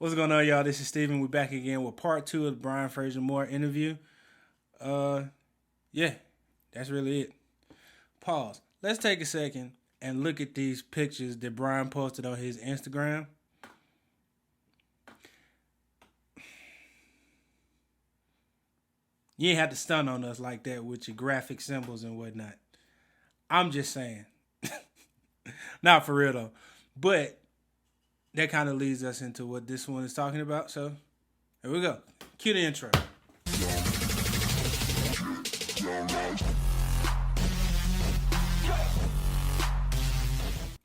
What's going on, y'all? This is Steven. We're back again with part two of the Brian Frasier-Moore interview. Uh, yeah, that's really it. Pause. Let's take a second and look at these pictures that Brian posted on his Instagram. You ain't have to stun on us like that with your graphic symbols and whatnot. I'm just saying. Not for real, though. But that kind of leads us into what this one is talking about. So, here we go. Cue the intro.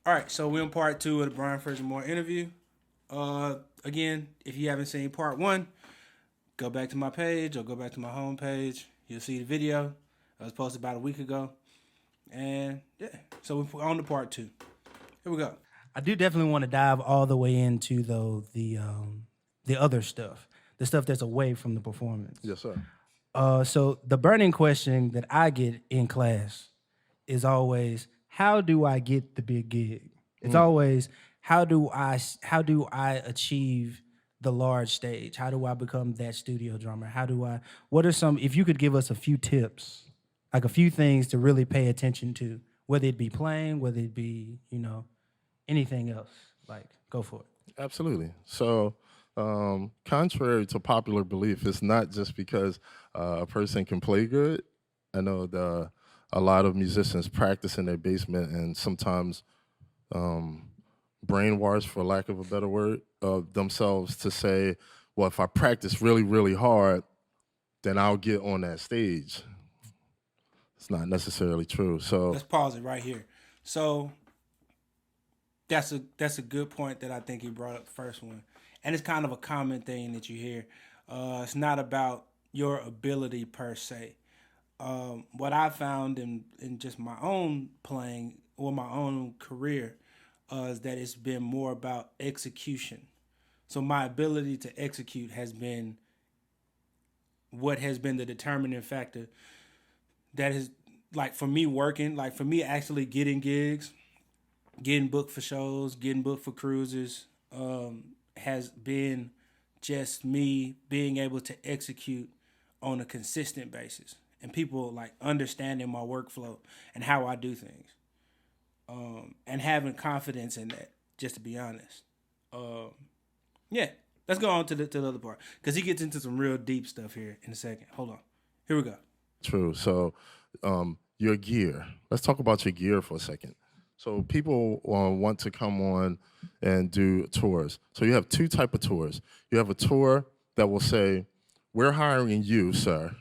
All right, so we're in part two of the Brian Frasier-Moore interview. Again, if you haven't seen part one, go back to my page or go back to my home page. You'll see the video. It was posted about a week ago. And yeah, so we're on to part two. Here we go. I do definitely want to dive all the way into though the other stuff, the stuff that's away from the performance. Yes, sir. So the burning question that I get in class is always, how do I get the big gig? It's always, how do I achieve the large stage? How do I become that studio drummer? What are some, if you could give us a few tips, like a few things to really pay attention to, whether it be playing, whether it be, anything else, like, go for it. Absolutely. So, contrary to popular belief, it's not just because a person can play good. I know a lot of musicians practice in their basement and sometimes brainwash, for lack of a better word, of themselves to say, well, if I practice really, really hard, then I'll get on that stage. It's not necessarily true. So let's pause it right here. So that's a good point that I think he brought up the first one. And it's kind of a common thing that you hear. It's not about your ability per se. What I found in just my own playing or my own career is that it's been more about execution. So my ability to execute has been what has been the determining factor that is, like, for me working, like for me actually getting gigs, getting booked for shows, getting booked for cruises, has been just me being able to execute on a consistent basis and people like understanding my workflow and how I do things, and having confidence in that, just to be honest. Yeah, let's go on to the other part because he gets into some real deep stuff here in a second. Hold on. Here we go. true. So your gear. Let's talk about your gear for a second. So people want to come on and do tours. So you have two type of tours. You have a tour that will say, we're hiring you, sir,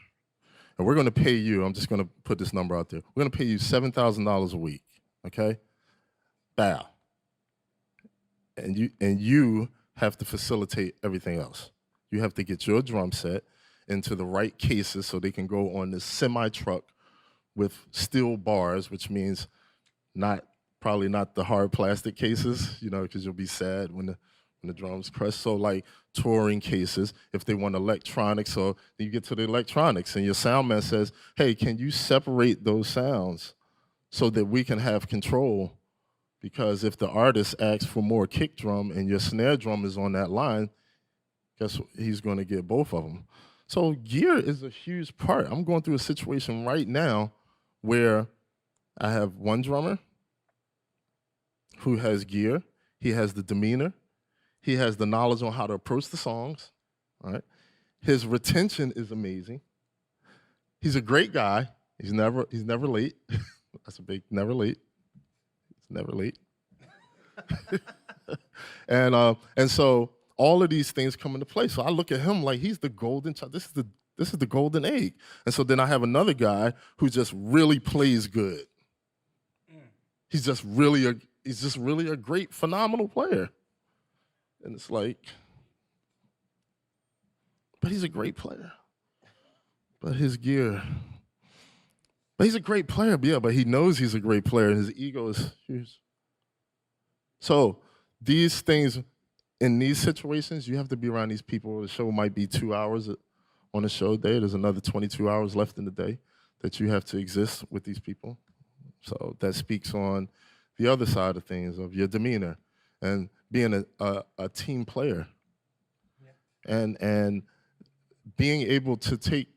and we're going to pay you. I'm just going to put this number out there. We're going to pay you $7,000 a week, okay? Bow. And you have to facilitate everything else. You have to get your drum set into the right cases so they can go on this semi-truck with steel bars, which means probably not the hard plastic cases, because you'll be sad when the drums crush. So like touring cases, if they want electronics, so you get to the electronics and your sound man says, hey, can you separate those sounds so that we can have control? Because if the artist asks for more kick drum and your snare drum is on that line, guess what? He's going to get both of them. So gear is a huge part. I'm going through a situation right now where I have one drummer who has gear. He has the demeanor. He has the knowledge on how to approach the songs. All right. His retention is amazing. He's a great guy. He's never late. That's a big never late. He's never late. And so all of these things come into play. So I look at him like he's the golden child. This is the golden egg. And so then I have another guy who just really plays good. He's just really a great, phenomenal player. And it's like, but he's a great player. But his gear, but he's a great player, yeah, but he knows he's a great player and his ego is huge. So these things, in these situations, you have to be around these people. The show might be 2 hours on a show day. There's another 22 hours left in the day that you have to exist with these people. So that speaks on the other side of things, of your demeanor and being a team player. and being able to take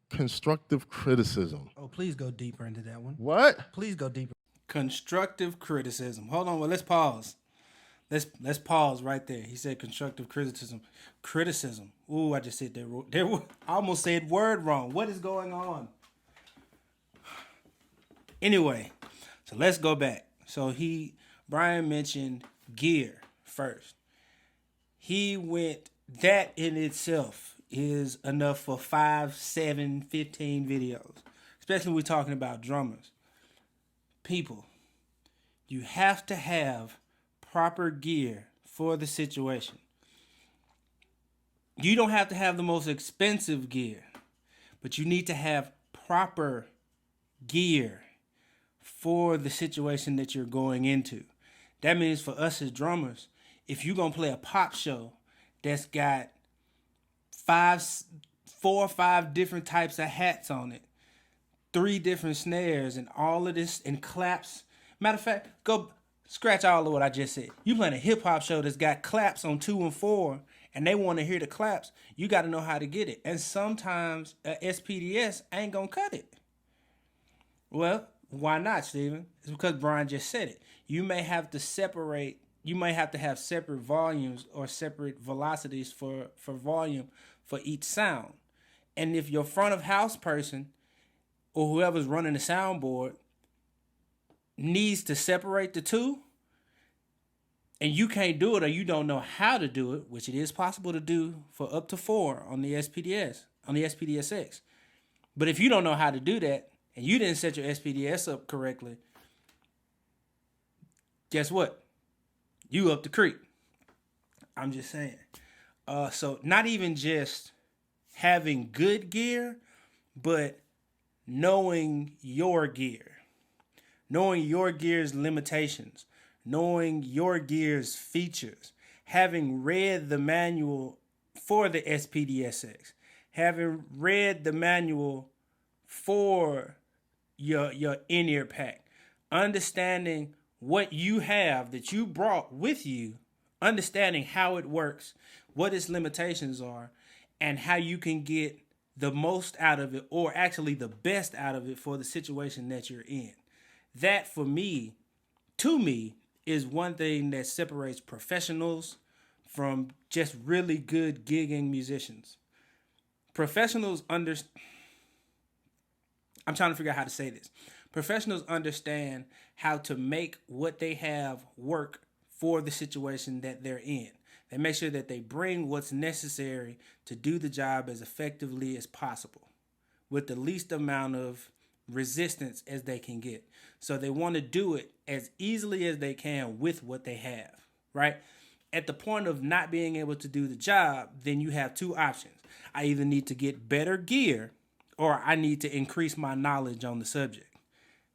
constructive criticism. Oh, please go deeper into that one. What? Please go deeper. Constructive criticism. Hold on, well, let's pause. Let's pause right there. He said constructive criticism. Criticism. Ooh, I just said there. I almost said word wrong. What is going on? Anyway, so let's go back. So Brian mentioned gear first. He went, that in itself is enough for 5, 7, 15 videos. Especially when we're talking about drummers. People, you have to have proper gear for the situation. You don't have to have the most expensive gear, but you need to have proper gear for the situation that you're going into. That means for us as drummers, if you're going to play a pop show that's got 4 or 5 different types of hats on it, 3 different snares and all of this and claps. Matter of fact, go scratch all of what I just said. You playing a hip hop show that's got claps on 2 and 4 and they want to hear the claps, you got to know how to get it. And sometimes a SPDS ain't going to cut it. Well, why not, Steven? It's because Brian just said it. You may have to have separate volumes or separate velocities for volume for each sound. And if your front of house person or whoever's running the soundboard needs to separate the two, and you can't do it or you don't know how to do it, which it is possible to do for up to 4 on the SPDS, on the SPDSX. But if you don't know how to do that and you didn't set your SPDS up correctly, guess what? You up the creek. I'm just saying. So not even just having good gear, but knowing your gear. Knowing your gear's limitations. Knowing your gear's features. Having read the manual for the SPDSX. Having read the manual for your in-ear pack. Understanding what you have that you brought with you. Understanding how it works. What its limitations are. And how you can get the most out of it, or actually the best out of it for the situation that you're in. That, for me, to me, is one thing that separates professionals from just really good gigging musicians. Professionals I'm trying to figure out how to say this. Professionals understand how to make what they have work for the situation that they're in. They make sure that they bring what's necessary to do the job as effectively as possible with the least amount of resistance as they can get. So they want to do it as easily as they can with what they have, right? At the point of not being able to do the job, then you have 2 options. I either need to get better gear or I need to increase my knowledge on the subject.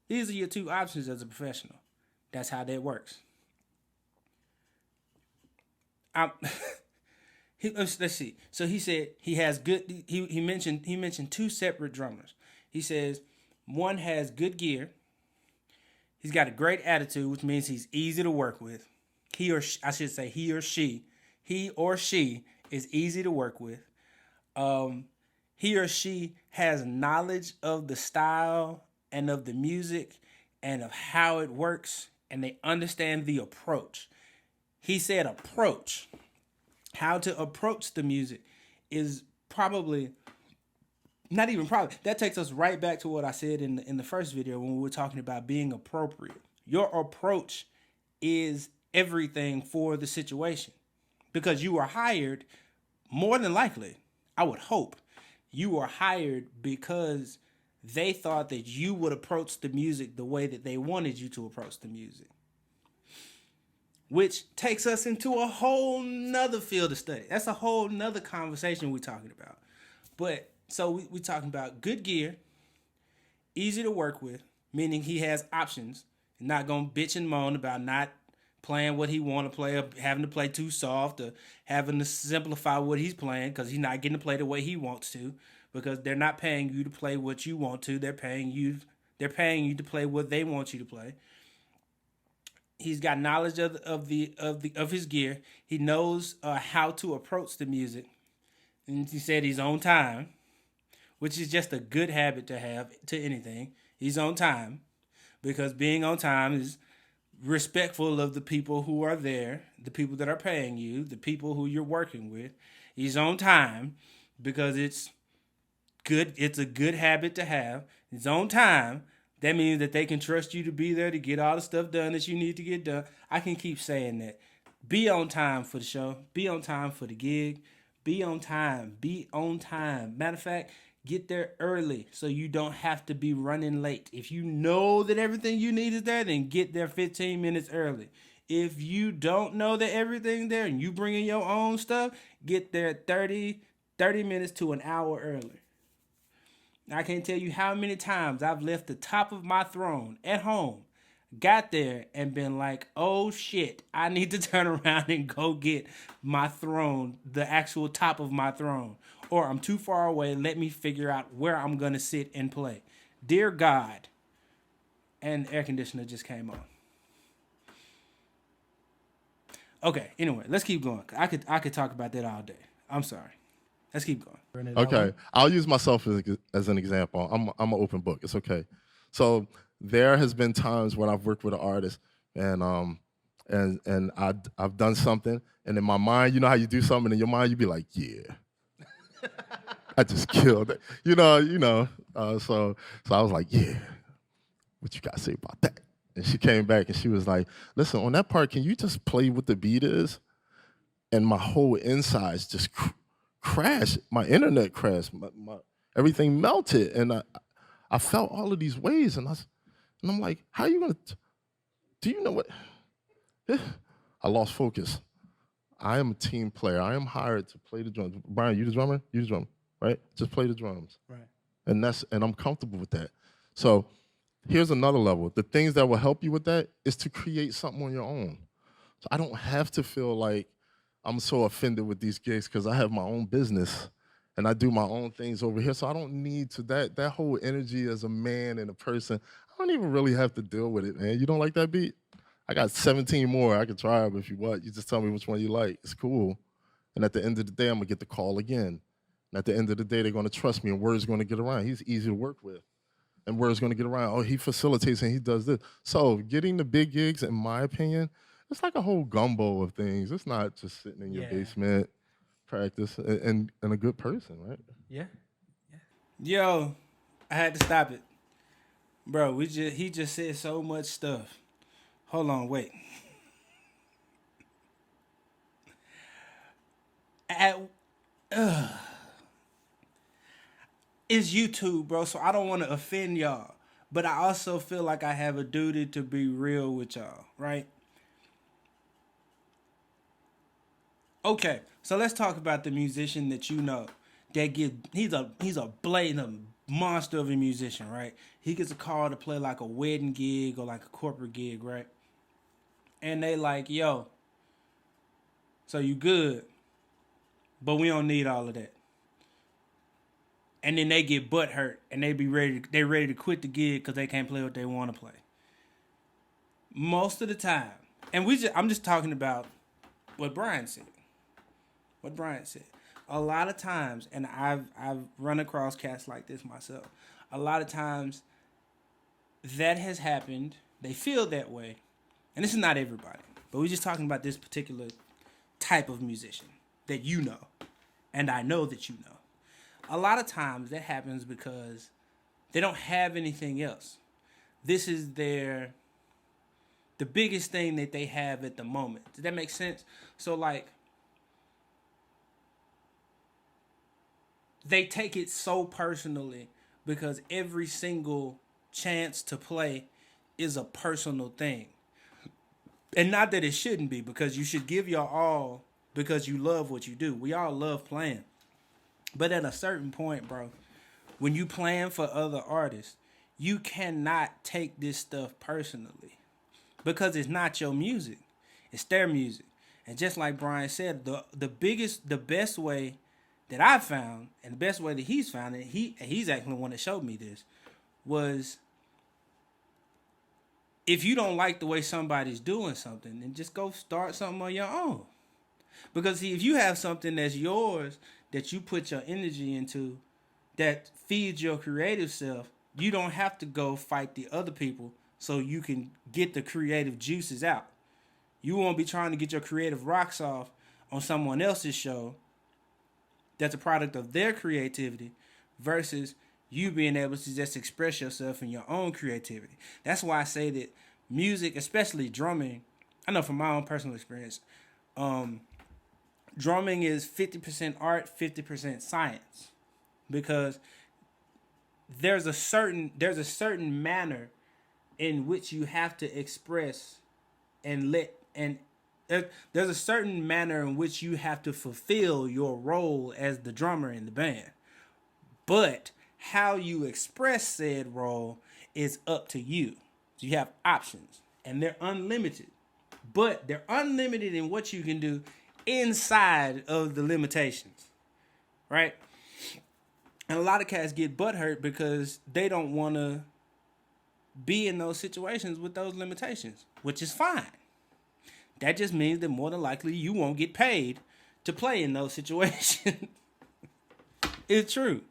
These are your 2 options as a professional. That's how that works. Let's see. So he said he has good. He mentioned 2 separate drummers. He says one has good gear. He's got a great attitude, which means he's easy to work with. He or she is easy to work with. He or she has knowledge of the style and of the music and of how it works, and they understand the approach. He said approach. How to approach the music is probably, not even probably, that takes us right back to what I said in the first video when we were talking about being appropriate. Your approach is everything for the situation because you are hired, more than likely, I would hope, you were hired because they thought that you would approach the music the way that they wanted you to approach the music. Which takes us into a whole nother field of study. That's a whole nother conversation we're talking about. But so we're talking about good gear, easy to work with, meaning he has options, not gonna bitch and moan about not playing what he want to play, or having to play too soft, or having to simplify what he's playing because he's not getting to play the way he wants to, because they're not paying you to play what you want to. They're paying you to play what they want you to play. He's got knowledge of his gear. He knows how to approach the music. And he said he's on time, which is just a good habit to have to anything. He's on time because being on time is respectful of the people who are there, the people that are paying you, the people who you're working with. He's on time because it's good. It's a good habit to have. He's on time. That means that they can trust you to be there to get all the stuff done that you need to get done. I can keep saying that. Be on time for the show. Be on time for the gig. Be on time. Be on time. Matter of fact, get there early so you don't have to be running late. If you know that everything you need is there, then get there 15 minutes early. If you don't know that everything's there and you bring in your own stuff, get there 30 minutes to an hour early. I can't tell you how many times I've left the top of my throne at home, got there, and been like, oh shit, I need to turn around and go get my throne, the actual top of my throne. Or I'm too far away, let me figure out where I'm going to sit and play. Dear God. And air conditioner just came on. Okay, anyway, let's keep going. I could talk about that all day. I'm sorry. Let's keep going. Okay, I'll use myself as an example. I'm an open book. It's okay. So there has been times when I've worked with an artist and I've done something, and in my mind, you know how you do something in your mind, you be like, yeah, I just killed it. So I was like, yeah, what you got to say about that? And she came back and she was like, listen, on that part, can you just play what the beat is? And my whole insides just crashed. My internet crashed. My everything melted. And I felt all of these waves. And I'm like, how are you going to, do you know what? I lost focus. I am a team player. I am hired to play the drums. Brian, you the drummer? You the drummer, right? Just play the drums. Right. And I'm comfortable with that. So here's another level. The things that will help you with that is to create something on your own. So I don't have to feel like I'm so offended with these gigs because I have my own business and I do my own things over here. So I don't need to, that whole energy as a man and a person, I don't even really have to deal with it, man. You don't like that beat? I got 17 more. I can try them if you want. You just tell me which one you like. It's cool. And at the end of the day, I'm going to get the call again. And at the end of the day, they're going to trust me and word's going to get around. He's easy to work with. And word's going to get around. Oh, he facilitates and he does this. So getting the big gigs, in my opinion, it's like a whole gumbo of things. It's not just sitting in your basement, practice, and a good person, right? Yeah. Yo, I had to stop it. Bro, he just said so much stuff. Hold on, wait. It's YouTube, bro, so I don't want to offend y'all. But I also feel like I have a duty to be real with y'all, right? Okay, so let's talk about the musician that you know he's a blatant monster of a musician, right? He gets a call to play like a wedding gig or like a corporate gig, right? And they like, yo, so you good, but we don't need all of that. And then they get butt hurt and they ready to quit the gig because they can't play what they want to play. Most of the time, and I'm just talking about what Brian said. A lot of times, and I've run across cats like this myself. A lot of times, that has happened. They feel that way, and this is not everybody, but we're just talking about this particular type of musician that you know, and I know that you know. A lot of times that happens because they don't have anything else. This is the biggest thing that they have at the moment. Does that make sense? So like, they take it so personally because every single chance to play is a personal thing. And not that it shouldn't be, because you should give your all because you love what you do. We all love playing. But at a certain point, bro, when you playing for other artists, you cannot take this stuff personally because it's not your music. It's their music. And just like Brian said, the best way that I found, and the best way that he's found, and he's actually the one that showed me this, was if you don't like the way somebody's doing something, then just go start something on your own. Because see, if you have something that's yours that you put your energy into, that feeds your creative self, you don't have to go fight the other people so you can get the creative juices out. You won't be trying to get your creative rocks off on someone else's show that's a product of their creativity versus you being able to just express yourself in your own creativity. That's why I say that music, especially drumming, I know from my own personal experience, drumming is 50% art, 50% science, because there's a certain manner in which you have to express and there's a certain manner in which you have to fulfill your role as the drummer in the band. But how you express said role is up to you. So you have options, and they're unlimited. But they're unlimited in what you can do inside of the limitations, right? And a lot of cats get butthurt because they don't want to be in those situations with those limitations, which is fine. That just means that more than likely you won't get paid to play in those situations. It's true.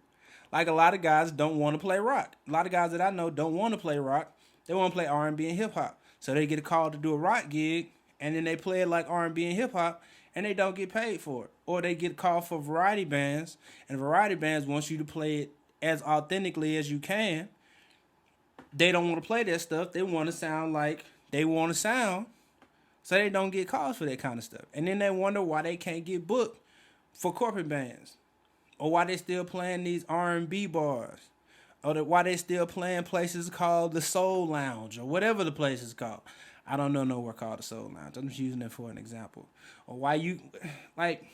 Like, a lot of guys don't want to play rock. A lot of guys that I know don't want to play rock. They want to play R&B and hip hop. So they get a call to do a rock gig, and then they play it like R&B and hip hop, and they don't get paid for it. Or they get a call for variety bands, and variety bands want you to play it as authentically as you can. They don't want to play that stuff. They want to sound like they want to sound, so they don't get calls for that kind of stuff. And then they wonder why they can't get booked for corporate bands, or why they still playing these R&B bars, or why they still playing places called the Soul Lounge, or whatever the place is called. I don't know nowhere called the Soul Lounge. I'm just using it for an example. Or why you, like,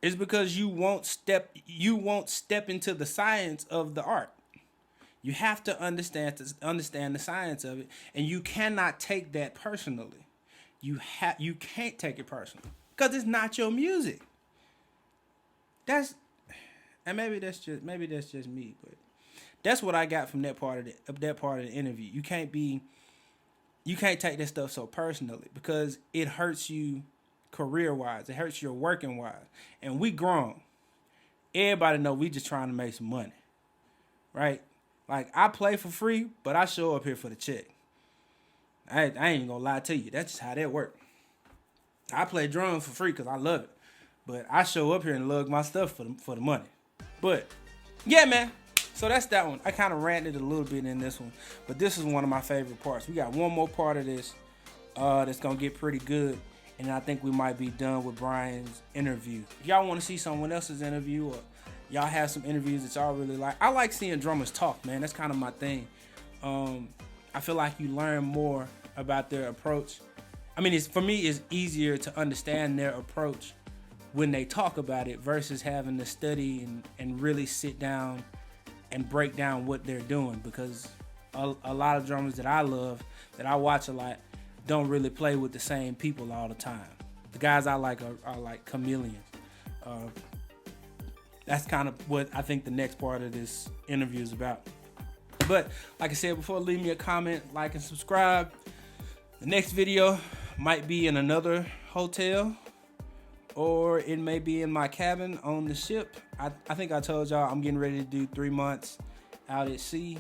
it's because you won't step into the science of the art. You have to understand the science of it, and you cannot take that personally. You can't take it personally because it's not your music. Maybe that's just me, but that's what I got from that part of the interview. You can't take that stuff so personally because it hurts you career-wise. It hurts your working-wise. And we grown. Everybody know we just trying to make some money, right? Like, I play for free, but I show up here for the check. I ain't gonna lie to you. That's just how that works. I play drums for free because I love it. But I show up here and lug my stuff for the money. But, yeah, man. So that's that one. I kind of ranted a little bit in this one. But this is one of my favorite parts. We got one more part of this that's going to get pretty good. And I think we might be done with Brian's interview. If y'all want to see someone else's interview, or y'all have some interviews that y'all really like. I like seeing drummers talk, man. That's kind of my thing. I feel like you learn more about their approach. I mean, for me, it's easier to understand their approach when they talk about it versus having to study and really sit down and break down what they're doing, because a lot of drummers that I love, that I watch a lot, don't really play with the same people all the time. The guys I like are like chameleons. That's kind of what I think the next part of this interview is about. But like I said before, leave me a comment, like, and subscribe. The next video might be in another hotel, or it may be in my cabin on the ship. I think I told y'all I'm getting ready to do 3 months out at sea.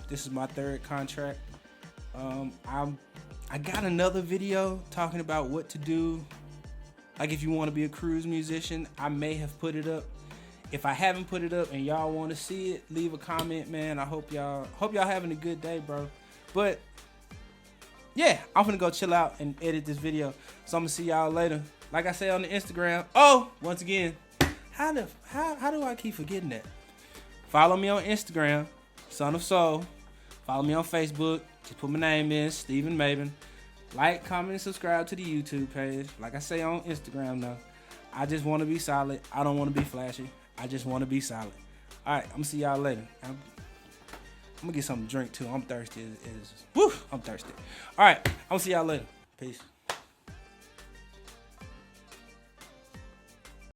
This is my 3rd contract. I got another video talking about what to do, like if you want to be a cruise musician. I may have put it up. If I haven't put it up and y'all want to see it, leave a comment, man. I hope y'all having a good day, bro. But yeah, I'm gonna go chill out and edit this video. So I'm gonna see y'all later. Like I say on the Instagram. Oh, once again, how do I keep forgetting that? Follow me on Instagram, Son of Soul. Follow me on Facebook. Just put my name in, Stephen Maven. Like, comment, and subscribe to the YouTube page. Like I say on Instagram, though, I just want to be solid. I don't want to be flashy. I just want to be solid. All right, I'm gonna see y'all later. I'm gonna get something to drink too. I'm thirsty. I'm thirsty. All right, I'm gonna see y'all later. Peace.